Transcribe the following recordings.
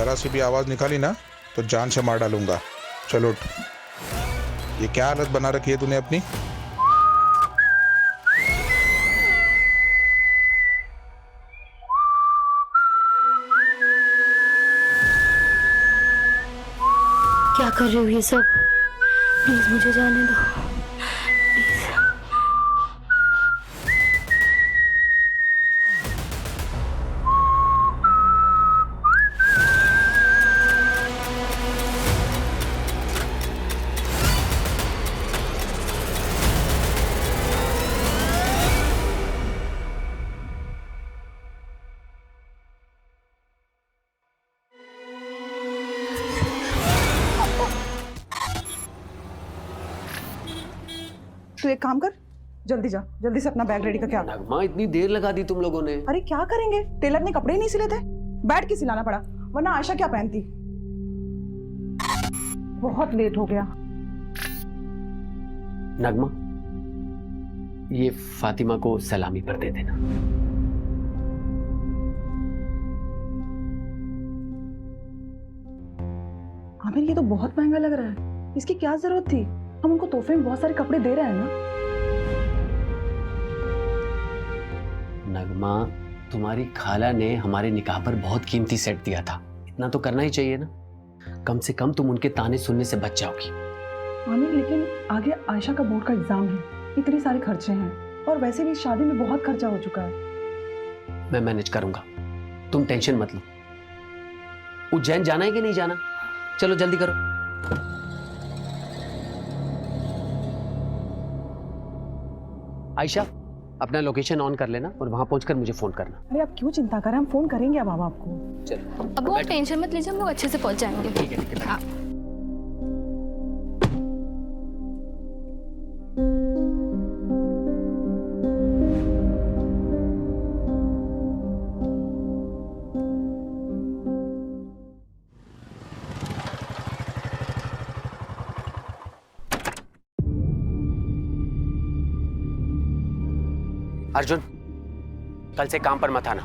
जरा सी भी आवाज निकाली ना तो जान से मार डालूंगा। चलो उठ। ये क्या हालत बना रखी है तूने अपनी? क्या कर रहे हो ये सब? प्लीज मुझे जाने दो, प्लीज। तू एक काम कर, जल्दी जा, जल्दी से अपना बैग रेडी करके आ। नगमा इतनी देर लगा दी तुम लोगों ने। अरे क्या करेंगे, टेलर ने कपड़े ही नहीं सिले थे, बैठ के सिलाना पड़ा, वरना आयशा क्या पहनती। बहुत लेट हो गया। नगमा, ये फातिमा को सलामी पर दे देना। आमिर ये तो बहुत महंगा लग रहा है, इसकी क्या जरूरत थी? हम उनको तोहफे में बहुत सारे कपड़े दे रहे हैं ना। नगमा, तुम्हारी खाला ने हमारे निकाह पर बहुत कीमती सेट दिया था, इतना तो करना ही चाहिए ना। कम से कम तुम उनके ताने सुनने से बच जाओगी। आमिर लेकिन आगे आयशा का बोर्ड का एग्जाम है, इतने सारे खर्चे हैं, और वैसे भी शादी में बहुत खर्चा हो चुका है। मैं मैनेज करूंगा, तुम टेंशन मत लो। उज्जैन जाना है कि नहीं जाना? चलो जल्दी करो। आयशा, अपना लोकेशन ऑन कर लेना और वहां पहुंचकर मुझे फोन करना। अरे आप क्यों चिंता करें, हम फोन करेंगे अब आपको। चलो अब आप टेंशन मत लीजिए, हम लोग अच्छे से पहुंच जाएंगे। ठीक है, ठीक है। हाँ। अर्जुन, कल से काम पर मत आना,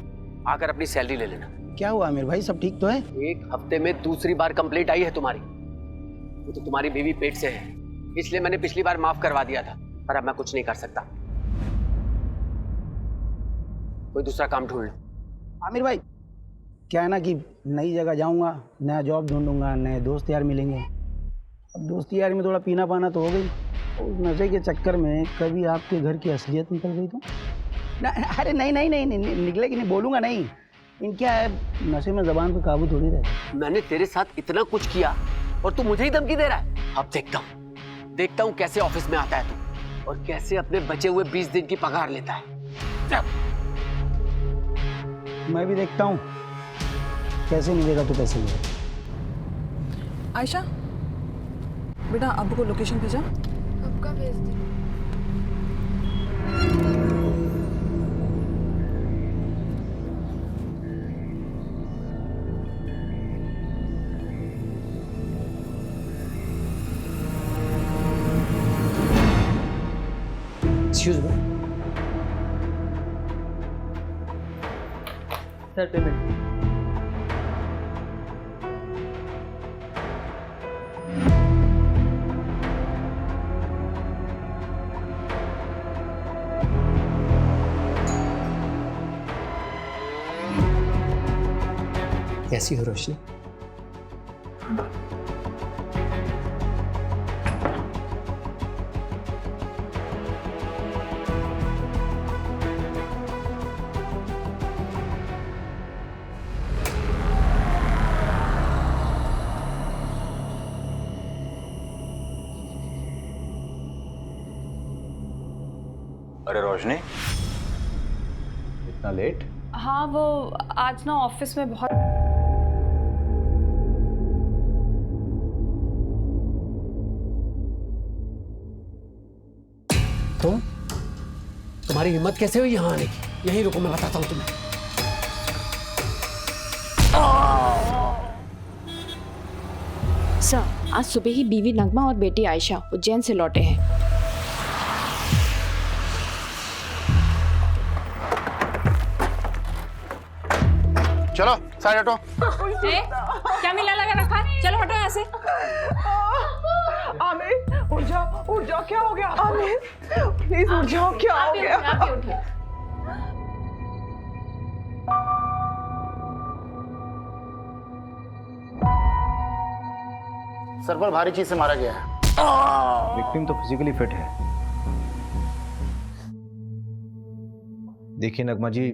आकर अपनी सैलरी ले लेना। क्या हुआ आमिर भाई, सब ठीक तो है? एक हफ्ते में दूसरी बार कंप्लेंट आई है तुम्हारी। वो तो तुम्हारी बीवी पेट से है, इसलिए मैंने पिछली बार माफ करवा दिया था, पर अब मैं कुछ नहीं कर सकता। कोई दूसरा काम ढूंढ लो। आमिर भाई, क्या है ना कि नई जगह जाऊंगा, नया जॉब ढूंढूंगा, नए दोस्त यार मिलेंगे। अब दोस्ती यार में थोड़ा पीना पाना तो हो गई, उस नशे के चक्कर में कभी आपके घर की असलियत निकल गई तो ना। अरे नहीं नहीं नहीं, नहीं निकलेगी नहीं, बोलूँगा नहीं। इन क्या है, नशे में जबान पे काबू थोड़ी रहता। मैंने तेरे साथ इतना कुछ किया और तू मुझे ही धमकी दे रहा है। अब देखता हूँ कैसे ऑफिस में आता है तू, और कैसे अपने बचे हुए 20 दिन की पगार लेता है। मैं भी देखता हूँ कैसे मिलेगा तो कैसे मिलेगा। आयशा बेटा, अब्बू को लोकेशन भेजा। अब का भेज दे। Excuse me sir, payment. कैसी हो रोशनी? अरे रोशनी, इतना लेट? हाँ, वो आज ना ऑफिस में बहुत तुम्हारी हिम्मत कैसे हुई यहाँ आने की? यहीं रुको, मैं बताता हूँ तुम्हें। सर, आज सुबह ही बीवी नगमा और बेटी आयशा उज्जैन से लौटे हैं। चलो साइड हटो। क्या मिला लगा रखा है? चलो हटो यहाँ से। आमिर उठ जाओ, क्या हो गया? आमिर प्लीज उठ जाओ, क्या हो गया? आप भी उठिए। सर पर भारी चीज से मारा गया है। विक्टिम तो फिजिकली फिट है। देखिए नगमा जी,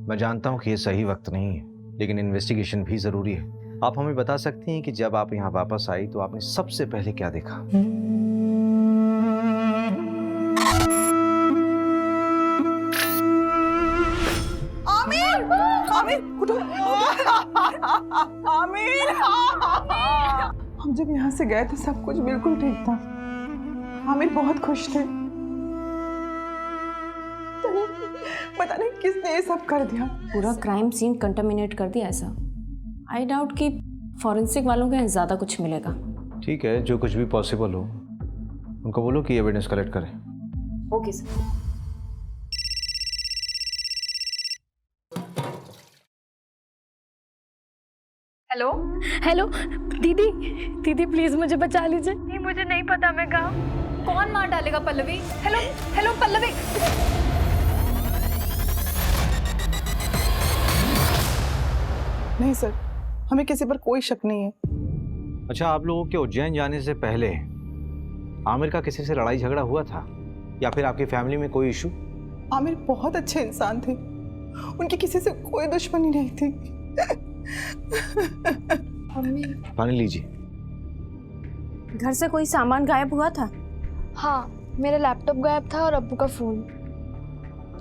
मैं जानता हूं कि ये सही वक्त नहीं है, लेकिन इन्वेस्टिगेशन भी जरूरी है। आप हमें बता सकती हैं कि जब आप यहाँ वापस आई तो आपने सबसे पहले क्या देखा? आमिर उठो। आमिर हम जब यहाँ से गए थे सब कुछ बिल्कुल ठीक था। आमिर बहुत खुश थे। पता नहीं किसने ये सब कर दिया। पूरा क्राइम सीन कंटामिनेट कर दिया ऐसा। आई डाउट कि फॉरेंसिक वालों के यहाँ ज़्यादा कुछ मिलेगा। ठीक है, जो कुछ भी पॉसिबल हो उनको बोलो कि एविडेंस कलेक्ट करें। Okay sir. हेलो हेलो दीदी प्लीज मुझे बचा लीजिए। नहीं मुझे नहीं पता मैं कहाँ। कौन मार डालेगा पल्लवी? हेलो पल्लवी। नहीं सर, हमें किसी पर कोई शक नहीं है। अच्छा, आप लोगों के उज्जैन जाने से पहले आमिर का किसी से लड़ाई झगड़ा हुआ था या फिर आपकी फैमिली में कोई इशू? आमिर बहुत अच्छे इंसान थे, उनकी किसी से कोई दुश्मनी नहीं थी। पानी लीजिए। घर से कोई सामान गायब हुआ था? हाँ, मेरा लैपटॉप गायब था और अब्बू का फोन।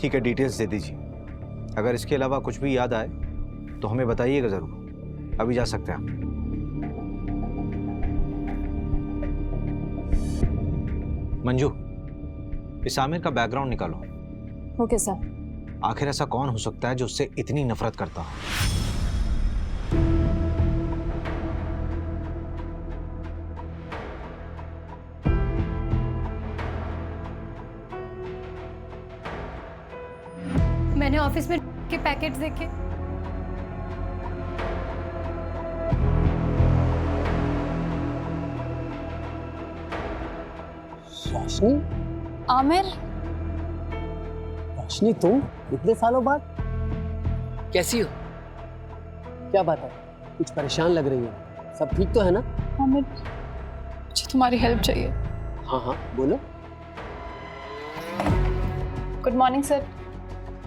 ठीक है, डिटेल्स दे दीजिए। अगर इसके अलावा कुछ भी याद आए तो हमें बताइएगा जरूर। अभी जा सकते हैं आप। मंजू, इस आमिर का बैकग्राउंड निकालो। Okay sir. आखिर ऐसा कौन हो सकता है जो उससे इतनी नफरत करता हो? मैंने ऑफिस में के पैकेट्स देखे। रोशनी? आमिर, रोशनी तुम इतने सालों बाद कैसी हो? क्या बात है, कुछ परेशान लग रही हो। सब ठीक तो है ना? आमिर मुझे तुम्हारी हेल्प चाहिए। हाँ हाँ बोलो। गुड मॉर्निंग सर,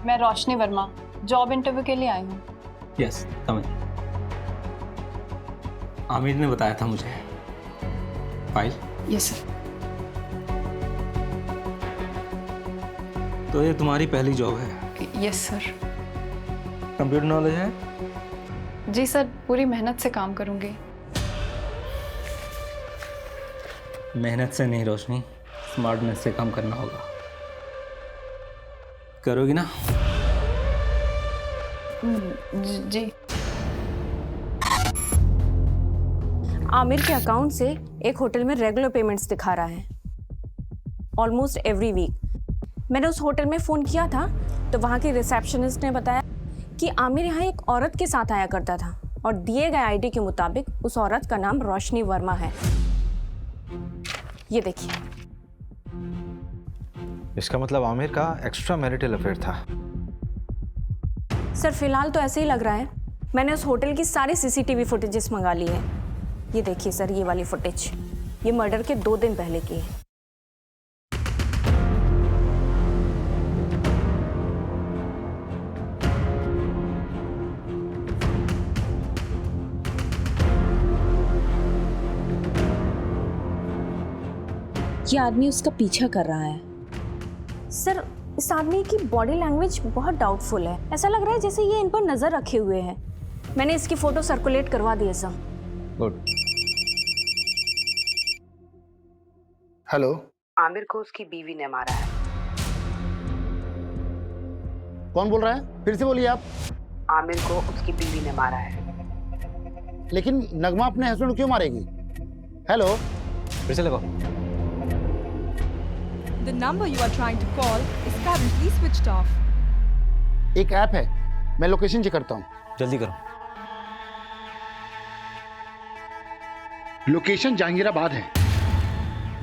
मैं रोशनी वर्मा जॉब इंटरव्यू के लिए आई हूँ। यस, कम। आमिर ने बताया था मुझे। फाइल? Yes sir. तो ये तुम्हारी पहली जॉब है? Yes sir. कंप्यूटर नॉलेज है? जी सर, पूरी मेहनत से काम करूँगी। मेहनत से नहीं रोशनी, स्मार्टनेस से काम करना होगा। करोगी ना? जी। आमिर के अकाउंट से एक होटल में रेगुलर पेमेंट्स दिखा रहा है, ऑलमोस्ट एवरी वीक। मैंने उस होटल में फ़ोन किया था तो वहाँ की रिसेप्शनिस्ट ने बताया कि आमिर यहाँ एक औरत के साथ आया करता था और दिए गए आईडी के मुताबिक उस औरत का नाम रोशनी वर्मा है। ये देखिए। इसका मतलब आमिर का एक्स्ट्रा मैरिटल अफेयर था। सर फिलहाल तो ऐसे ही लग रहा है। मैंने उस होटल की सारी सीसीटीवी फुटेजेस मंगा ली है। ये देखिए सर, ये वाली फुटेज, ये मर्डर के 2 दिन पहले की है। ये आदमी उसका पीछा कर रहा है। सर इस आदमी की बॉडी लैंग्वेज बहुत डाउटफुल है। ऐसा लग रहा है जैसे ये इन पर नजर रखे हुए हैं। मैंने इसकी फोटो सर्कुलेट करवा दी है सर। गुड। हेलो। आमिर को उसकी बीवी ने मारा है। कौन बोल रहा है? फिर से बोलिए आप। आमिर को उसकी बीवी ने मारा है। लेकिन नगमा अपने हस्बैंड को क्यों मारेगी? हेलो। फिर से लगाओ। The number you are trying to call is currently switched off. एक ऐप है, मैं लोकेशन चेक करता हूँ। जल्दी करो। लोकेशन जहांगीराबाद है।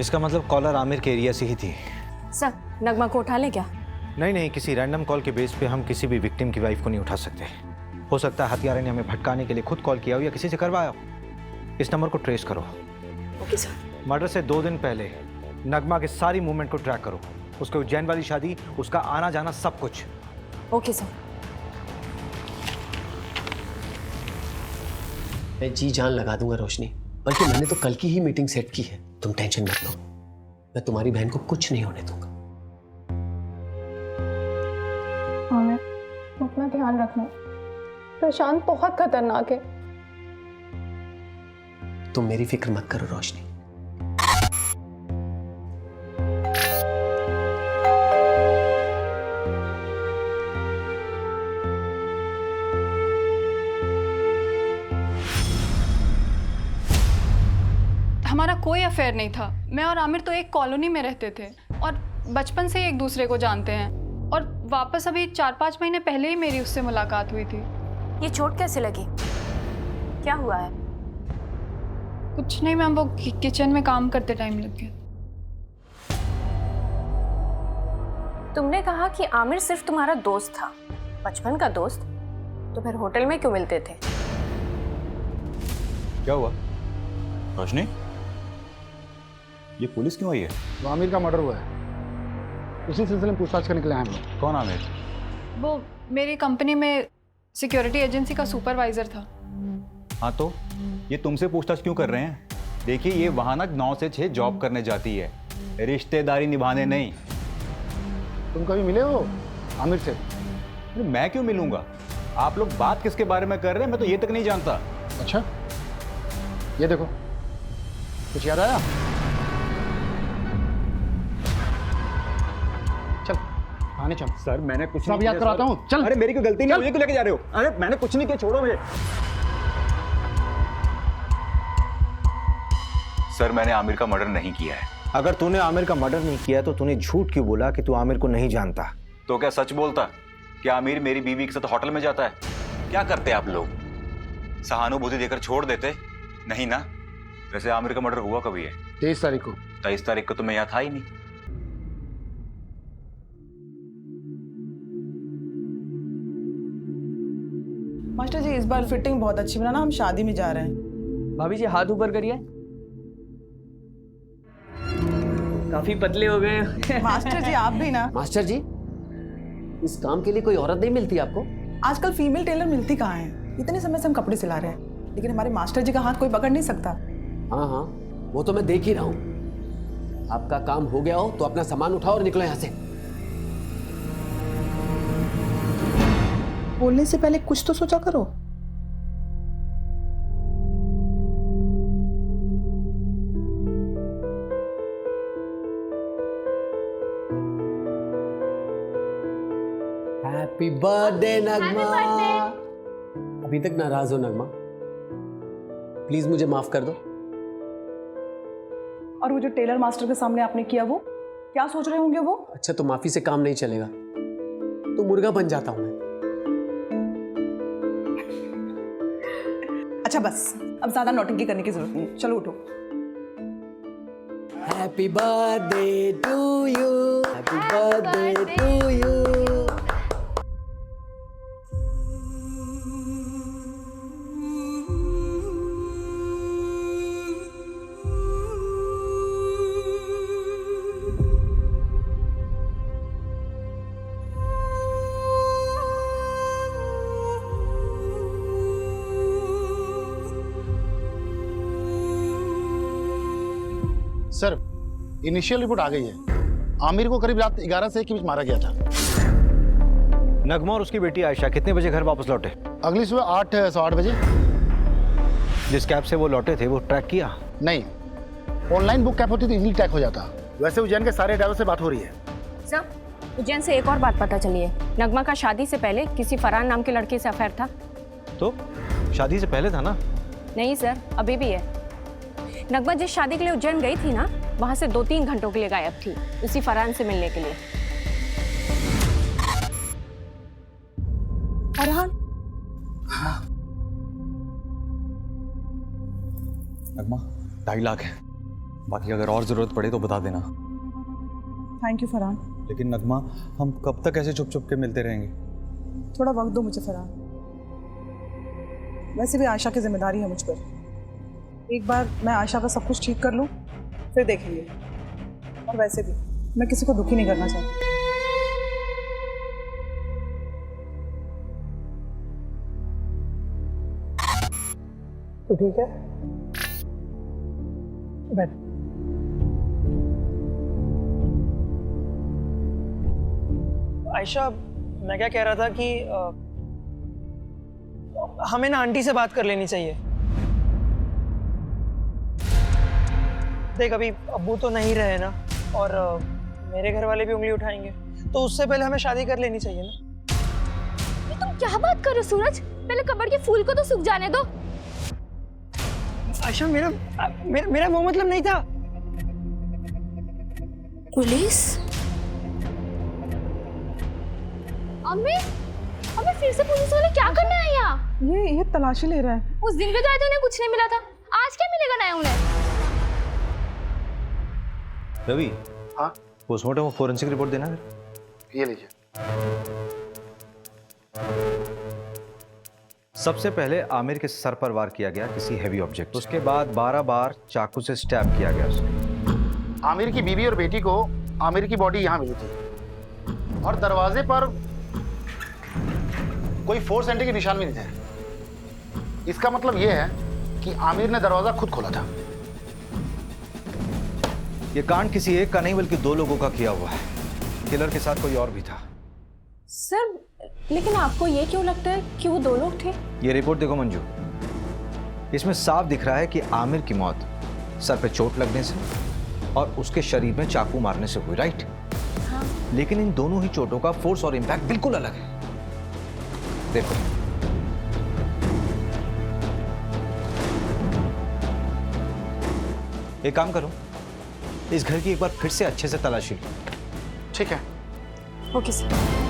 इसका मतलब कॉलर आमिर के एरिया से ही थी। सर नगमा को उठा ले क्या? नहीं, किसी रैंडम कॉल के बेस पे हम किसी भी विक्टिम की वाइफ को नहीं उठा सकते। हो सकता है हत्यारे ने हमें भटकाने के लिए खुद कॉल किया हो या किसी से करवाया हो। इस नंबर को ट्रेस करो। Okay sir. मर्डर से 2 दिन पहले नगमा के सारी मूवमेंट को ट्रैक करो। उसके उज्जैन वाली शादी, उसका आना जाना, सब कुछ। Okay sir. मैं जी जान लगा दूंगा रोशनी, बल्कि मैंने तो कल की ही मीटिंग सेट की है। तुम टेंशन मत लो, मैं तुम्हारी बहन को कुछ नहीं होने दूंगा। आमिर, अपना ध्यान रखना, प्रशांत बहुत खतरनाक है। तुम मेरी फिक्र मत करो रोशनी। हमारा कोई अफेयर नहीं था। मैं और आमिर तो एक कॉलोनी में रहते थे और बचपन से ही एक दूसरे को जानते हैं। और वापस अभी 4-5 महीने पहले ही मेरी उससे मुलाकात हुई थी। ये चोट कैसे लगी? क्या हुआ है? कुछ नहीं मैम, वो किचन में काम करते टाइम लग गया। तुमने कहा कि आमिर सिर्फ तुम्हारा दोस्त था, बचपन का दोस्त, तो फिर होटल में क्यों मिलते थे? क्या हुआ रोशनी? ये पुलिस क्यों आई है? वो आमिर का मर्डर हुआ है, उसी सिलसिले में पूछताछ करने के लिए आए हम लोग। कौन आमिर? वो मेरी कंपनी में सिक्योरिटी एजेंसी का सुपरवाइजर था। हाँ तो ये तुमसे पूछताछ क्यों कर रहे हैं? देखिए ये वहाँ ना 9 से 6 जॉब करने जाती है, रिश्तेदारी निभाने नहीं। तुम कभी मिले हो आमिर से? मैं क्यों मिलूंगा? आप लोग बात किसके बारे में कर रहे हैं मैं तो ये तक नहीं जानता। अच्छा, ये देखो, कुछ याद आया? चल आने चल। सर मैंने कुछ सब याद कराता हूँ, चल। अरे मेरी कोई गलती नहीं, मुझे क्यों लेके जा रहे हो? अरे मैंने कुछ नहीं किया, छोड़ो मुझे। सर मैंने आमिर का मर्डर नहीं किया है। अगर तूने आमिर का मर्डर नहीं किया तो तूने झूठ क्यों बोला कि तू आमिर को नहीं जानता? तो क्या सच बोलता? क्या आमिर मेरी बीवी के साथ होटल में जाता है? क्या करते आप लोग? सहानुभूति देकर छोड़ देते? नहीं ना। वैसे आमिर का मर्डर हुआ कभी है? 23 तारीख को। 23 तारीख को तो मैं यहाँ था ही नहीं। मास्टर जी इस बार फिटिंग बहुत अच्छी बनाना, हम शादी में जा रहे हैं। भाभी जी हाथ ऊपर करिए। काफी पतले हो गए। मास्टर जी आप भी ना। मास्टर जी, इस काम के लिए कोई औरत नहीं मिलती आपको? आजकल फीमेल टेलर मिलती कहाँ है? इतने समय से हम कपड़े सिला रहे हैं, लेकिन हमारे मास्टर जी का हाथ कोई पकड़ नहीं सकता। हाँ हाँ, वो तो मैं देख ही रहा हूँ। आपका काम हो गया हो तो अपना सामान उठाओ और निकलो यहाँ से। बोलने से पहले कुछ तो सोचा करो। हैप्पी बर्थडे नगमा। अभी तक नाराज हो नगमा? प्लीज मुझे माफ कर दो। और वो जो टेलर मास्टर के सामने आपने किया, वो क्या सोच रहे होंगे वो? अच्छा तो माफी से काम नहीं चलेगा, तो मुर्गा बन जाता हूं मैं। अच्छा बस, अब ज्यादा नौटंकी करने की जरूरत नहीं है, चलो उठो। Happy birthday to you, happy birthday to you. Sir initial report आ गई है। आमिर को करीब रात 11 से 1 के बीच मारा गया था। नगमा और उसकी बेटी आयशा कितने बजे घर वापस लौटे? अगली सुबह 8 सवा 8 बजे। जिस कैब से वो लौटे थे वो ट्रैक किया? नहीं, ऑनलाइन बुक कैब होती तो इजीली ट्रैक हो जाता। वैसे उज्जैन के सारे ड्राइवर से बात हो रही है। सर उज्जैन से एक और बात पता चली है, नगमा का शादी से पहले किसी फरहान नाम के लड़के से अफेयर था। तो शादी से पहले था ना? नहीं सर, अभी भी है। नगमा जिस शादी के लिए उज्जैन गई थी ना, वहां से 2-3 घंटों के लिए गायब थी, उसी फरहान से मिलने के लिए। फरहान? नगमा 2.5 लाख है, बाकी अगर और ज़रूरत पड़े तो बता देना। Thank you Farhan. लेकिन नगमा, हम कब तक ऐसे चुप चुप के मिलते रहेंगे? थोड़ा वक्त दो मुझे फरहान। वैसे भी आयशा की जिम्मेदारी है मुझ पर। एक बार मैं आयशा का सब कुछ ठीक कर लूँ, फिर देखेंगे। और वैसे भी मैं किसी को दुखी नहीं करना चाहती। तो ठीक है, बैठ। आयशा, मैं क्या कह रहा था कि हमें ना आंटी से बात कर लेनी चाहिए। देख, अभी अब्बू तो नहीं रहे ना, और मेरे घर वाले भी उंगली उठाएंगे, तो उससे पहले हमें शादी कर लेनी चाहिए ना। तुम क्या बात कर रहे हो सूरज? पहले कब्र के फूल को तो सूख जाने दो। आयशा, मेरा वो मतलब नहीं था। पुलिस? अम्मी फिर से पुलिस वाले क्या करने आए यहाँ? ये तलाशी ले रहा है। उस दिन भी तो आए थे, उन्हें कुछ नहीं मिला था। आज क्या मिलेगा नया उन्हें? रवि, हाँ पोस्टमार्टम और फोरेंसिक रिपोर्ट देना है। ये लीजिए। सबसे पहले आमिर के सर पर वार किया गया किसी हैवी ऑब्जेक्ट। उसके बाद 12 बार चाकू से स्टैब किया गया उसे। आमिर की बीवी और बेटी को आमिर की बॉडी यहाँ मिली थी, और दरवाजे पर कोई फोर्स एंट्री के निशान भी नहीं थे। इसका मतलब यह है कि आमिर ने दरवाजा खुद खोला था। यह कांड किसी एक का नहीं बल्कि 2 लोगों का किया हुआ है। किलर के साथ कोई और भी था। सर, लेकिन आपको ये क्यों लगता है कि वो 2 लोग थे? ये रिपोर्ट देखो मंजू, इसमें साफ दिख रहा है कि आमिर की मौत सर पे चोट लगने से और उसके शरीर में चाकू मारने से हुई, राइट? हाँ। लेकिन इन दोनों ही चोटों का फोर्स और इंपैक्ट बिल्कुल अलग है। देखो, एक काम करो, इस घर की एक बार फिर से अच्छे से तलाशी लो। ठीक है। Okay sir.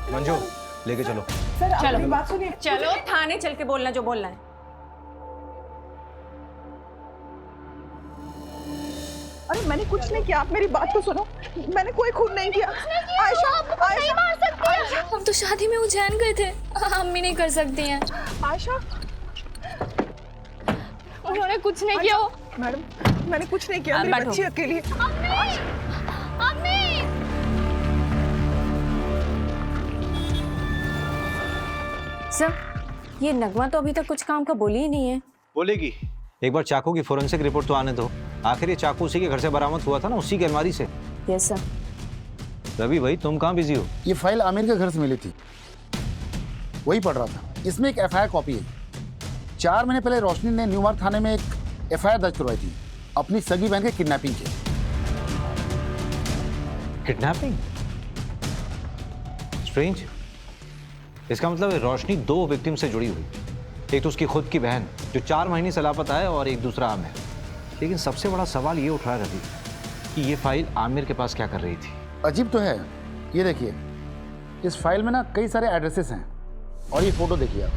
मंजू, लेके चलो। सर, चलो मेरी बात सुनिए। चलो थाने चल के बोलना जो बोलना है। अरे मैंने कुछ नहीं किया, आप मेरी बात तो सुनो। मैंने कोई खून नहीं किया। आयशा, नहीं मार सकती है। हम तो शादी में उज्जैन गए थे, अम्मी नहीं कर सकती हैं। आयशा, उन्होंने कुछ नहीं किया। मैडम, मैंने कुछ नहीं किया। मेरी बच्ची अकेली है। अम्मी! सर, ये नगमा तो अभी तक कुछ काम का बोली ही नहीं है। बोलेगी। एक बार चाकू की फोरेंसिक रिपोर्ट तो आने दो। आखिर ये चाकू उसी के घर से बरामद हुआ था ना, उसी की अलमारी से। Yes sir. रवि भाई, तुम कहाँ बिजी हो? ये फाइल आमिर के घर से मिली थी, वही पढ़ रहा था। इसमें एक FIR कॉपी है। 4 महीने पहले रोशनी ने न्यूमार्ग थाने में एक FIR दर्ज करवाई थी अपनी सगी बहन के किडनैपिंग की। किडनैपिंग? स्ट्रेंज। इसका मतलब है रोशनी 2 विक्टिम से जुड़ी हुई। एक तो उसकी खुद की बहन जो 4 महीने से लापता है, और एक दूसरा आमिर। लेकिन सबसे बड़ा सवाल ये उठ रहा है रवि कि ये फाइल आमिर के पास क्या कर रही थी? अजीब तो है। ये देखिए, इस फाइल में ना कई सारे एड्रेसेस हैं, और ये फोटो देखिए आप।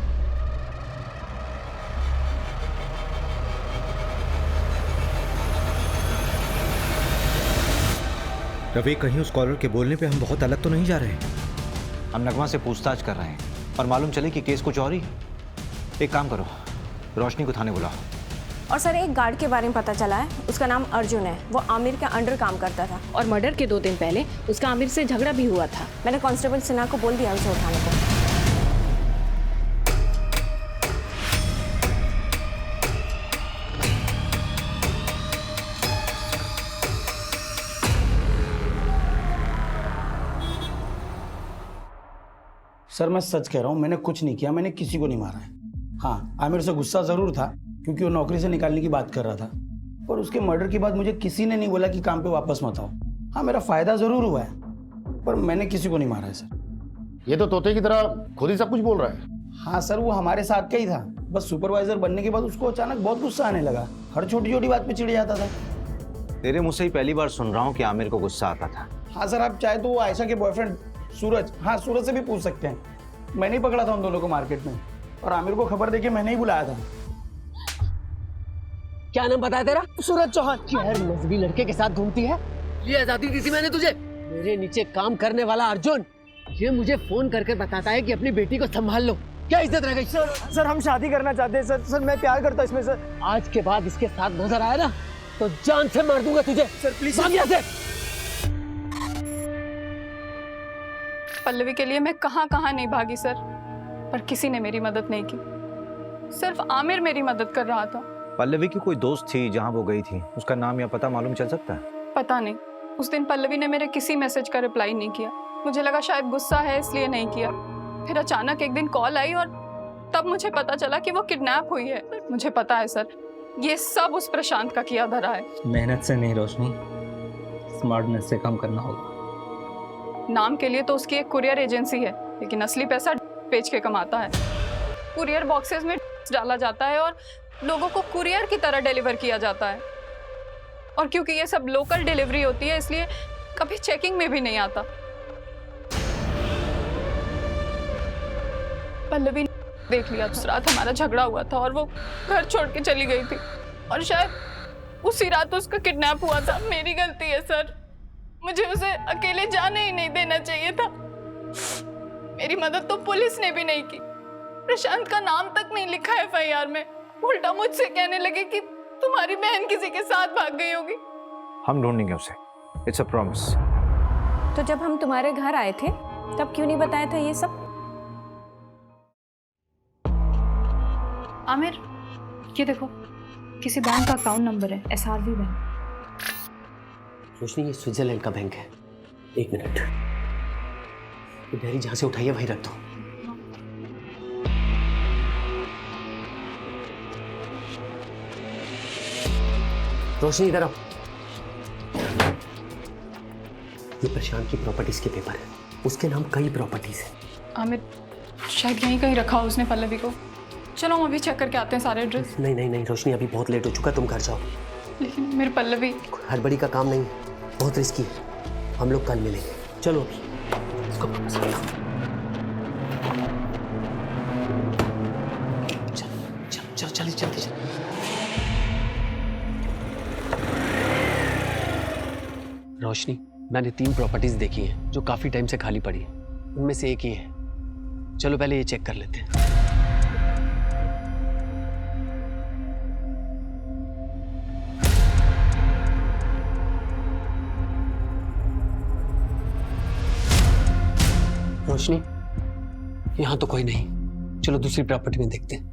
रवि, कहीं उस कॉलर के बोलने पे हम बहुत अलग तो नहीं जा रहे हैं? हम नगमा से पूछताछ कर रहे हैं और मालूम चले कि केस कुछ और ही। एक काम करो, रोशनी को थाने बुलाओ। और सर, एक गार्ड के बारे में पता चला है। उसका नाम अर्जुन है। वो आमिर के अंडर काम करता था, और मर्डर के 2 दिन पहले उसका आमिर से झगड़ा भी हुआ था। मैंने कांस्टेबल सिन्हा को बोल दिया उसे उठाने को। सर, मैं सच कह रहा हूँ, मैंने कुछ नहीं किया। मैंने किसी को नहीं मारा है। हाँ, आमिर से गुस्सा ज़रूर था क्योंकि वो नौकरी से निकालने की बात कर रहा था, पर उसके मर्डर के बाद मुझे किसी ने नहीं बोला कि काम पे वापस मत आओ। हाँ मेरा फायदा जरूर हुआ है, पर मैंने किसी को नहीं मारा है सर। ये तो तोते की तरह खुद ही सब कुछ बोल रहा है। हाँ सर, वो हमारे साथ का ही था, बस सुपरवाइजर बनने के बाद उसको अचानक बहुत गुस्सा आने लगा, हर छोटी छोटी बात पे चिढ़ जाता था। तेरे मुंह से ही पहली बार सुन रहा हूँ कि आमिर को गुस्सा आता था। हाँ सर, आप चाहे तो वो आयशा के बॉयफ्रेंड सूरज, हाँ सूरज से भी पूछ सकते हैं। मैंने ही पकड़ा था उन दोनों को मार्केट में, और आमिर को खबर देके मैंने ही बुलाया था। क्या नाम बताया तेरा? सूरज चौहान। यार मजहबी लड़के के साथ घूमती है, ये आजादी दी थी मैंने तुझे। मेरे नीचे काम करने वाला अर्जुन ये मुझे फोन करके बताता है कि अपनी बेटी को संभाल लो। क्या इज्जत रह गई? सर हम शादी करना चाहते हैं सर। सर मैं प्यार करता हूँ इसमें सर। आज के बाद इसके साथ नजर आया ना तो जान से मार दूंगा तुझे। सर प्लीज भाग यहाँ से। पल्लवी के लिए मैं कहाँ कहाँ नहीं भागी सर, पर किसी ने मेरी मदद नहीं की। सिर्फ आमिर मेरी मदद कर रहा था। पल्लवी की कोई दोस्त थी जहां वो गई थी, उसका नाम या पता मालूम चल सकता है? पता नहीं, उस दिन पल्लवी ने मेरे किसी मैसेज का रिप्लाई नहीं किया। मुझे लगा शायद गुस्सा है इसलिए नहीं किया। फिर अचानक एक दिन कॉल आई और तब मुझे पता चला कि वो किडनैप हुई है। मुझे पता है सर, ये सब उस प्रशांत का किया धरा है। मेहनत से नहीं रोशनी, स्मार्टनेस से काम करना होगा। नाम के लिए तो उसकी एक कुरियर एजेंसी है, लेकिन असली पैसा बेच के कमाता है। कुरियर बॉक्सेस में डाला जाता है और लोगों को कुरियर की तरह डिलीवर किया जाता है। और क्योंकि ये सब लोकल डिलीवरी होती है इसलिए कभी चेकिंग में भी नहीं आता। पल्लवी ने देख लिया, उस रात हमारा झगड़ा हुआ था और वो घर छोड़ के चली गई थी, और शायद उसी रात उसका किडनैप हुआ था। मेरी गलती है सर, मुझे उसे अकेले जाने ही नहीं देना चाहिए था। मेरी मदद तो पुलिस ने भी नहीं की, प्रशांत का नाम तक नहीं लिखा एफआईआर में। उल्टा मुझसे कहने लगे कि तुम्हारी बहन किसी के साथ भाग गई होगी। हम ढूंढेंगे उसे, इट्स अ प्रॉमिस। तो जब हम तुम्हारे घर आए थे तब क्यों नहीं बताया था ये सब? आमिर, ये देखो, किसी बैंक का अकाउंट नंबर है, SRV बैंक। रोशनी ये स्विट्जरलैंड का बैंक है। एक मिनट, ये डायरी जहां से उठाई है वहीं रख दो। रोशनी इधर आओ। ये प्रशांत की प्रॉपर्टीज के पेपर है, उसके नाम कई प्रॉपर्टीज है। आमिर, शायद यहीं कहीं रखा हो उसने पल्लवी को। चलो हम अभी चेक करके आते हैं सारे एड्रेस। नहीं नहीं नहीं रोशनी, अभी बहुत लेट हो चुका, तुम घर जाओ। लेकिन मेरी पल्लवी। हड़बड़ी का काम नहीं है, बहुत रिस्की है। हम लोग कल मिलेंगे। चलो अभी इसको वापस रखो। चलो जल्दी जल्दी चलो। रोशनी, मैंने 3 प्रॉपर्टीज देखी हैं जो काफी टाइम से खाली पड़ी है, उनमें से एक ही है। चलो पहले ये चेक कर लेते हैं। रोशनी, यहां तो कोई नहीं, चलो दूसरी प्रॉपर्टी में देखते हैं।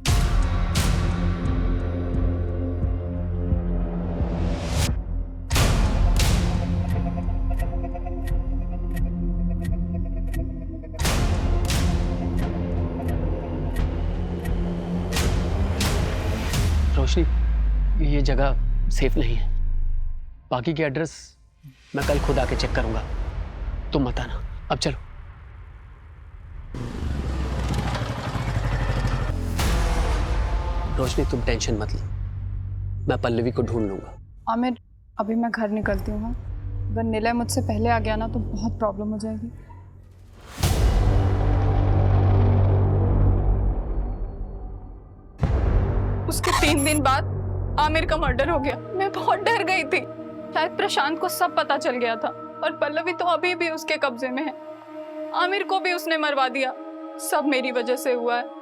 रोशनी, ये जगह सेफ नहीं है। बाकी के एड्रेस मैं कल खुद आके चेक करूंगा, तुम मत आना। अब चलो। रोशनी तुम टेंशन मत लो, मैं पल्लवी को ढूंढ लूंगा। आमिर, अभी मैं घर निकलती हूँ। अगर निलय मुझसे पहले आ गया ना तो बहुत प्रॉब्लम हो जाएगी। उसके 3 दिन बाद आमिर का मर्डर हो गया। मैं बहुत डर गई थी, शायद प्रशांत को सब पता चल गया था, और पल्लवी तो अभी भी उसके कब्जे में है। आमिर को भी उसने मरवा दिया। सब मेरी वजह से हुआ है।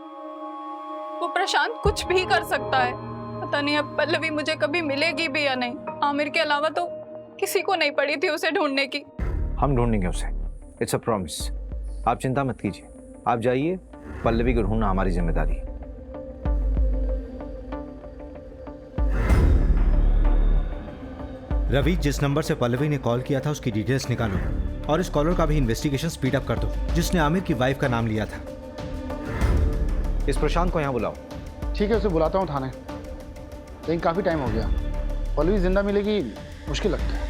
वो प्रशांत कुछ भी कर सकता है। पता नहीं अब पल्लवी मुझे कभी मिलेगी भी या नहीं। आमिर के अलावा तो किसी को नहीं पड़ी थी उसे ढूंढने की। हम ढूंढेंगे उसे, इट्स अ प्रॉमिस। आप चिंता मत कीजिए, आप जाइए, पल्लवी को ढूंढना हमारी जिम्मेदारी है। रवि, जिस नंबर से पल्लवी ने कॉल किया था उसकी डिटेल्स निकालो और इस कॉलर का भी इन्वेस्टिगेशन स्पीड अप कर दो, जिसने आमिर की वाइफ का नाम लिया था। इस प्रशांत को यहाँ बुलाओ। ठीक है, उसे बुलाता हूँ थाने, लेकिन काफ़ी टाइम हो गया। पल्लवी जिंदा मिलेगी मुश्किल लगता है।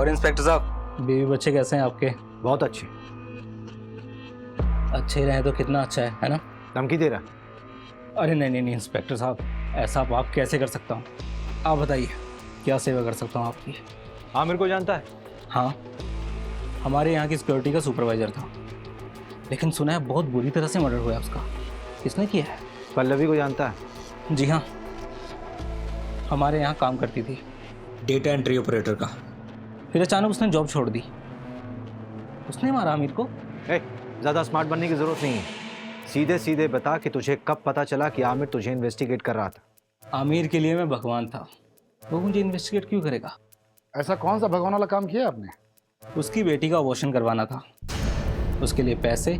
और इंस्पेक्टर साहब, बीवी बच्चे कैसे हैं आपके? बहुत अच्छे। अच्छे रहे तो कितना अच्छा है ना? धमकी दे रहा? अरे नहीं नहीं नहीं इंस्पेक्टर साहब, ऐसा आप कैसे कर सकता हूँ? आप बताइए क्या सेवा कर सकता हूँ आपकी? आमिर को जानता है? हाँ, हमारे यहाँ की सिक्योरिटी का सुपरवाइजर था, लेकिन सुना है बहुत बुरी तरह से मर्डर हुआ है उसका। किसने किया है? पल्लवी को जानता है? जी हाँ, हमारे यहाँ काम करती थी, डेटा एंट्री ऑपरेटर का। फिर अचानक उसने जॉब छोड़ दी। उसने मारा आमिर को। ज़्यादा स्मार्ट बनने की ज़रूरत नहीं है, सीधे सीधे बता कि तुझे कब पता चला कि आमिर तुझे इन्वेस्टिगेट कर रहा था। आमिर के लिए मैं भगवान था, वो मुझे इन्वेस्टिगेट क्यों करेगा? ऐसा कौन सा भगवान वाला काम किया आपने? उसकी बेटी का अबॉर्शन करवाना था, उसके लिए पैसे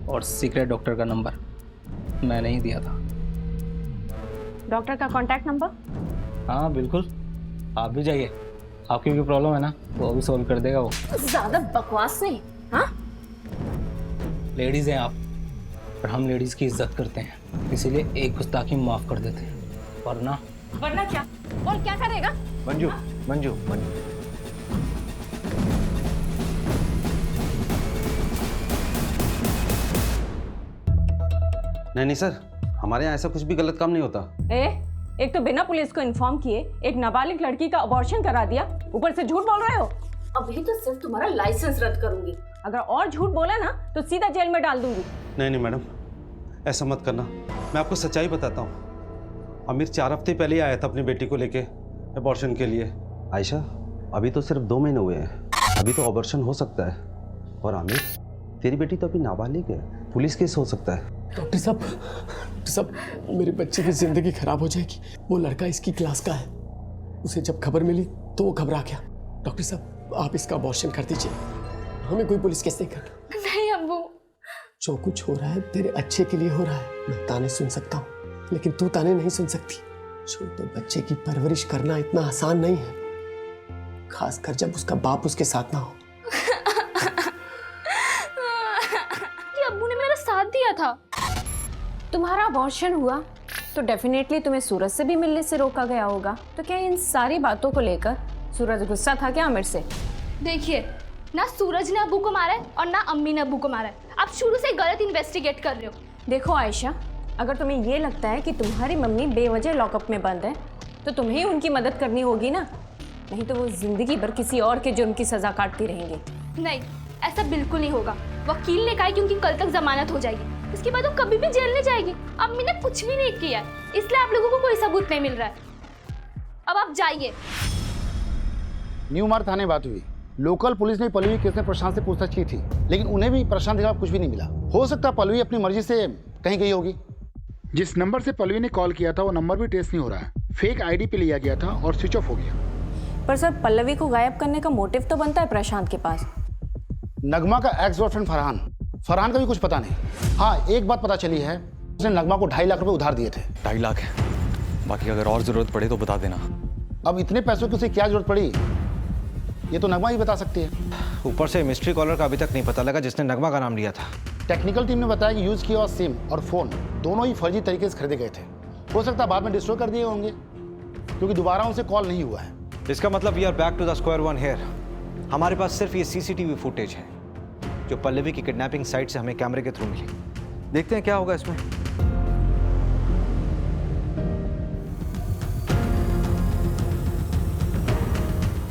और सीक्रेट डॉक्टर का नंबर मैंने ही दिया था। डॉक्टर का कॉन्टैक्ट नंबर? हाँ बिल्कुल, आप भी जाइए, आपकी भी प्रॉब्लम है ना, वो भी सॉल्व कर देगा वो। ज्यादा बकवास नहीं। हाँ, लेडीज हैं आप, पर हम लेडीज की इज्जत करते हैं, इसीलिए एक गुस्ताखी माफ कर देते हैं, वरना क्या? और क्या करेगा? मंजू मंजू मंजू, नहीं सर, हमारे यहाँ ऐसा कुछ भी गलत काम नहीं होता। एक तो बिना पुलिस को इन्फॉर्म किए एक नाबालिग लड़की का अबॉर्शन करा दिया, ऊपर से झूठ बोल रहे हो। अभी तो सिर्फ तुम्हारा लाइसेंस रद्द करूंगी, अगर और झूठ बोला ना तो सीधा जेल में डाल दूंगी। नहीं मैडम, ऐसा मत करना, मैं आपको सच्चाई बताता हूँ। आमिर 4 हफ्ते पहले ही आया था अपनी बेटी को लेके अबॉर्शन के लिए। आयशा, अभी तो सिर्फ 2 महीने हुए हैं, अभी तो अबॉर्शन हो सकता है। और आमिर, तेरी बेटी तो अभी नाबालिग है, पुलिस केस हो सकता है। डॉक्टर साहब, मेरे बच्चे की जिंदगी खराब हो जाएगी। वो लड़का इसकी क्लास का है, उसे जब खबर मिली तो वो घबरा गया। डॉक्टर साहब, आप इसका अबॉर्शन कर दीजिए, हमें कोई पुलिस केस नहीं करना। नहीं अब्बू, जो कुछ हो रहा है तेरे अच्छे के लिए हो रहा है। मैं ताने सुन सकता हूँ, लेकिन तू ताने नहीं सुन सकती। छोटे बच्चे की परवरिश करना इतना आसान नहीं है, खासकर जब उसका बाप उसके साथ ना हो। अब्बू ने मेरा साथ दिया था। तुम्हारा अबॉर्शन हुआ तो डेफिनेटली तुम्हें सूरज से भी मिलने से रोका गया होगा, तो क्या इन सारी बातों को लेकर सूरज गुस्सा था क्या आमिर से? देखिए, ना सूरज ने अब्बू को मारा है और ना अम्मी ने अब्बू को मारा है। आप शुरू से गलत इन्वेस्टिगेट कर रहे हो। देखो आयशा, अगर तुम्हें ये लगता है कि तुम्हारी मम्मी बेवजह लॉकअप में बंद है तो तुम्हें ही उनकी मदद करनी होगी ना, नहीं तो वो जिंदगी भर किसी और के जुर्म की सजा काटती रहेंगी। नहीं, ऐसा बिल्कुल नहीं होगा। वकील ने कहा है कि उनकी कल तक जमानत हो जाएगी, उसके बाद वो कभी भी जेल नहीं जाएगी। अम्मी ने कुछ भी नहीं किया है, इसलिए आप लोगों को कोई सबूत नहीं मिल रहा है। अब आप जाइए। न्यू मार्ग थाने बात हुई, लोकल पुलिस ने पल्लवी केस में प्रशांत से पूछताछ की थी, लेकिन उन्हें भी प्रशांत के खिलाफ कुछ भी नहीं मिला। हो सकता है पल्लवी अपनी मर्जी से कहीं गई होगी। जिस नंबर से पल्लवी ने कॉल किया था वो नंबर भी ट्रेस नहीं हो रहा है, फेक आईडी पे लिया गया था और स्विच ऑफ हो गया। पर सर, पल्लवी को गायब करने का मोटिव तो बनता है प्रशांत के पास। नगमा का एक्स गर्लफ्रेंड फरहान का भी कुछ पता नहीं। हाँ, एक बात पता चली है, उसने नगमा को 2.5 लाख रुपए उधार दिए थे। 2.5 लाख है, बाकी अगर और जरूरत पड़े तो बता देना। अब इतने पैसों की उसे क्या जरूरत पड़ी, ये तो नगमा ही बता सकती है। ऊपर से मिस्ट्री कॉलर का अभी तक नहीं पता लगा जिसने नगमा का नाम लिया था। टेक्निकल टीम ने बताया कि यूज किया हुआ सिम और फोन दोनों ही फर्जी तरीके से खरीदे गए थे। हो सकता है बाद में डिस्ट्रॉय कर दिए होंगे, क्योंकि दोबारा उनसे कॉल नहीं हुआ है। इसका मतलब we are back to the square one here. हमारे पास सिर्फ ये सीसीटीवी फुटेज है जो पल्लवी की किडनैपिंग साइट से हमें कैमरे के थ्रू मिली। देखते हैं क्या होगा इसमें।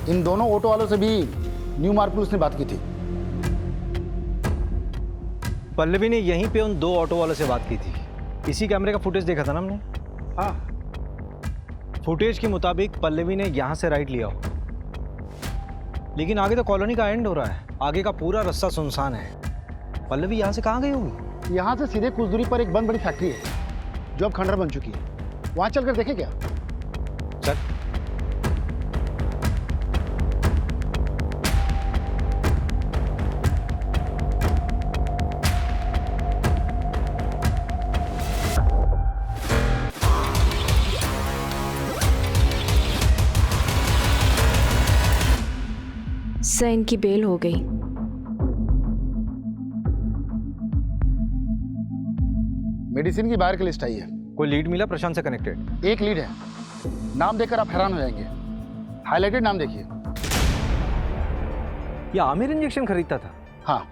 इन दोनों ऑटो वालों से भी न्यू मार्ग पुलिस ने बात की थी। पल्लवी ने यहीं पे उन 2 ऑटो वालों से बात की थी। इसी कैमरे का फुटेज देखा था ना हमने। हाँ, फुटेज के मुताबिक पल्लवी ने यहाँ से राइट लिया हो, लेकिन आगे तो कॉलोनी का एंड हो रहा है, आगे का पूरा रास्ता सुनसान है। पल्लवी यहाँ से कहाँ गई होगी? यहाँ से सीधे कुछ दूरी पर एक बंद बड़ी फैक्ट्री है जो अब खंडर बन चुकी है, वहाँ चलकर देखें क्या? चल। सर, इनकी बेल हो गई। मेडिसिन की बाहर की लिस्ट आई है। कोई लीड मिला प्रशांत से कनेक्टेड? एक लीड है, नाम देखकर आप हैरान हो जाएंगे। हाईलाइटेड नाम देखिए। ये आमिर इंजेक्शन खरीदता था? हाँ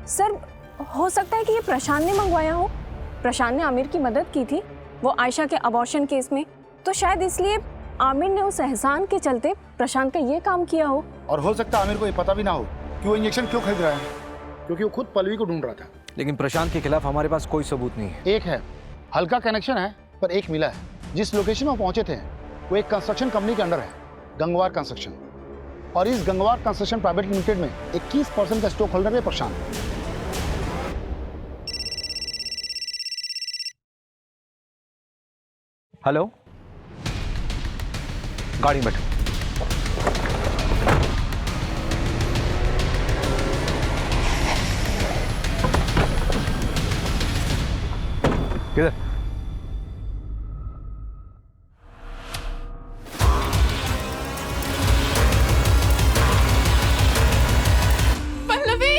सर, हो सकता है कि ये प्रशांत ने मंगवाया हो। प्रशांत ने आमिर की मदद की थी वो आयशा के अबॉर्शन केस में, तो शायद इसलिए आमिर ने उस एहसान के चलते प्रशांत का ये काम किया हो। और हो सकता है आमिर को ये पता भी ना हो कि वो इंजेक्शन क्यों खरीद रहा है, क्योंकि वो खुद पल्लवी को ढूंढ रहा था। लेकिन प्रशांत के खिलाफ हमारे पास कोई सबूत नहीं है। एक है, हल्का कनेक्शन है, पर एक मिला है। जिस लोकेशन में पहुंचे थे वो एक कंस्ट्रक्शन कंपनी के अंडर है, गंगवार कंस्ट्रक्शन, और इस गंगवार कंस्ट्रक्शन प्राइवेट लिमिटेड में 21% का स्टॉक होल्डर है प्रशांत। हेलो, गाड़ी में बैठो। किधर? पल्लवी,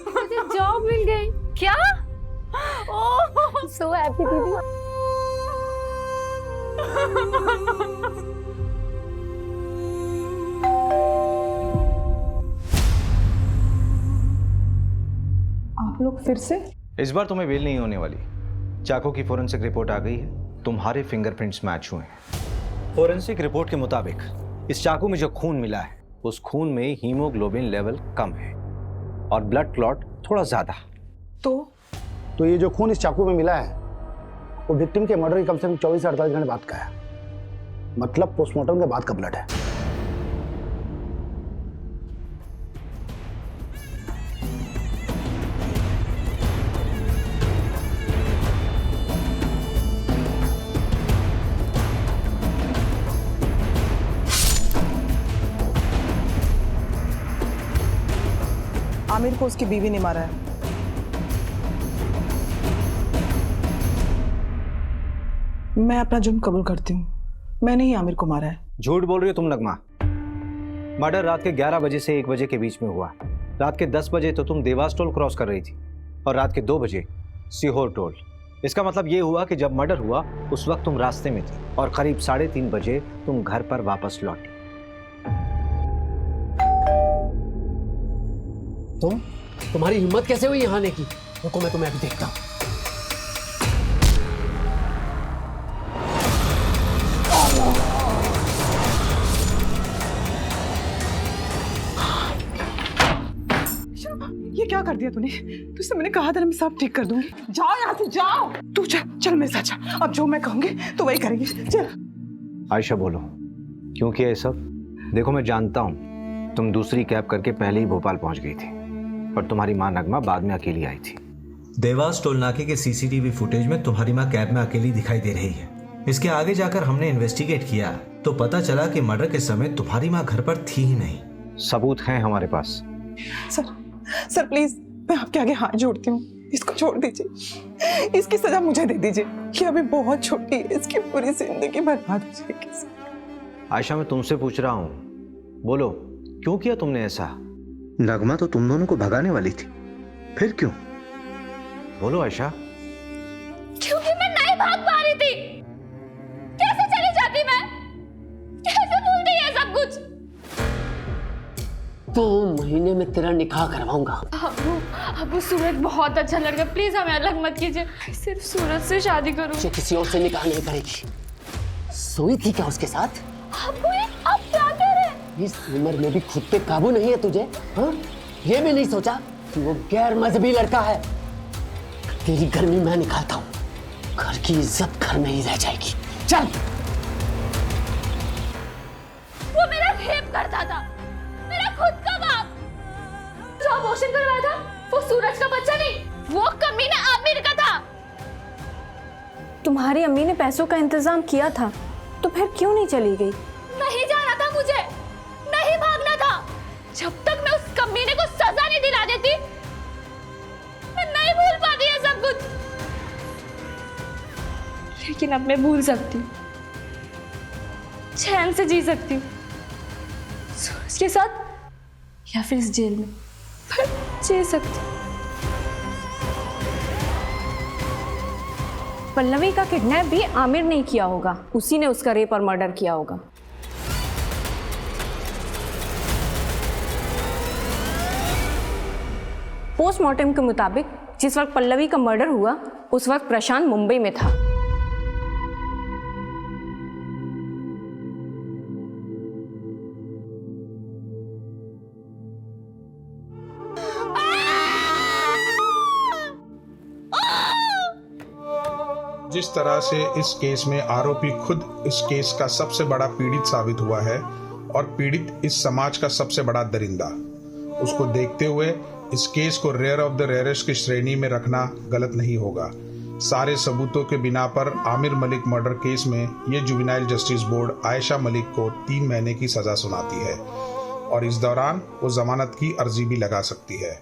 मुझे जॉब मिल गई। क्या? ओह, सो हैप्पी दीदी। आप लोग फिर से? इस बार तुम्हें बेल नहीं होने वाली। चाकू की फोरेंसिक रिपोर्ट आ गई है, तुम्हारे फिंगरप्रिंट्स मैच हुए हैं। फोरेंसिक रिपोर्ट के मुताबिक इस चाकू में जो खून मिला है उस खून में हीमोग्लोबिन लेवल कम है और ब्लड क्लॉट थोड़ा ज्यादा। तो ये जो खून इस चाकू में मिला है वो विक्टिम के मर्डर की कम से कम 24 से 48 घंटे बाद का है, मतलब पोस्टमार्टम के बाद का ब्लड है। आमिर को उसकी बीवी ने मारा है। मैं अपना जुर्म कबूल करती हूँ, मैंने ही आमिर को मारा है। झूठ बोल रही हो तुम नगमा। मर्डर रात के 11 बजे से 1 बजे के बीच में हुआ। रात के 10 बजे तो तुम देवास टोल क्रॉस कर रही थी और रात के 2 बजे सीहोर टोल। इसका मतलब ये हुआ कि जब मर्डर हुआ उस वक्त तुम रास्ते में थी और करीब 3:30 बजे तुम घर पर वापस लौटी। तुम्हारी हिम्मत कैसे हुई यहाँ आने की? रुको, मैं तुम्हें अभी देखता हूँ। ये क्या कर दिया तूने? तुझसे मैंने कहा था ना मैं सब ठीक कर दूंगी। जाओ यहाँ से, जाओ। तू चल, चल मेरे साथ चल। अब जो मैं कहूंगी तो वही करेंगे। चल। आयशा बोलो, क्यों किया ये सब? देखो मैं जानता हूँ तुम दूसरी कैब करके पहले ही भोपाल पहुंच गई थी और तुम्हारी माँ नगमा बाद में अकेली आई थी। देवास टोल नाके के सीसीटीवी फुटेज में तुम्हारी माँ कैब में अकेली दिखाई दे रही है। इसके आगे जाकर हमने इन्वेस्टिगेट किया तो पता चला कि मर्डर के समय तुम्हारी माँ घर पर थी ही नहीं। सबूत हैं हमारे पास। सर प्लीज, मैं आपके आगे हाथ जोड़ती हूँ, इसको छोड़ दीजिए। इसकी सजा मुझे दे दीजिए। ये अभी बहुत छोटी है, इसकी पूरी जिंदगी बर्बाद हो जाएगी। आयशा, मैं तुमसे पूछ रहा हूँ, बोलो क्यों किया तुमने ऐसा? नगमा तो तुम दोनों को भगाने वाली थी, फिर क्यों? बोलो आयशा। क्योंकि मैं नहीं भाग पा रही थी। कैसे चली जाती मैं? कैसे भूलती है सब कुछ? 2 महीने में तेरा निकाह करवाऊंगा। अबू सूरज बहुत अच्छा लड़का, प्लीज हमें अलग मत कीजिए। सिर्फ सूरज से शादी करूँ। किसी और से निकाह नहीं करेगी। सोई थी क्या उसके साथ? अबू आप क्या कह रहे हैं? इस उम्र में भी खुद पे काबू नहीं है तुझे? हाँ? ये भी नहीं सोचा कि वो गैर मजहबी लड़का है? तेरी गर्मी मैं निकालता हूँ, घर की इज्जत घर में ही रह जाएगी। चल। वो मेरा रेप करता था, मेरा खुद का बाप। जो अबॉर्शन करवाया था वो सूरज का बच्चा नहीं, वो कमीना आमिर का था। तुम्हारी अम्मी ने पैसों का इंतजाम किया था तो फिर क्यों नहीं चली गई? नहीं जाना था मुझे, नहीं भागना था। जब तक मैं उस कमीने को सजा नहीं दिला देती मैं नहीं भूल पाती है सब कुछ। लेकिन अब मैं भूल सकती हूँ, चैन से जी सकती हूँ, सूरज के साथ या फिर इस जेल में, पर जी सकती हूँ। पल्लवी का किडनैप भी आमिर ने किया होगा, उसी ने उसका रेप और मर्डर किया होगा। पोस्टमार्टम के मुताबिक जिस वक्त पल्लवी का मर्डर हुआ उस वक्त प्रशांत मुंबई में था। जिस तरह से इस केस में आरोपी खुद इस केस का सबसे बड़ा पीड़ित साबित हुआ है और पीड़ित इस समाज का सबसे बड़ा दरिंदा, उसको देखते हुए इस केस को रेयर ऑफ द रेयरेस्ट की श्रेणी में रखना गलत नहीं होगा। सारे सबूतों के बिना पर आमिर मलिक मर्डर केस में ये juvenile justice board Ayesha Malik को 3 महीने की सजा सुनाती है और इस दौरान वो जमानत की अर्जी भी लगा सकती है।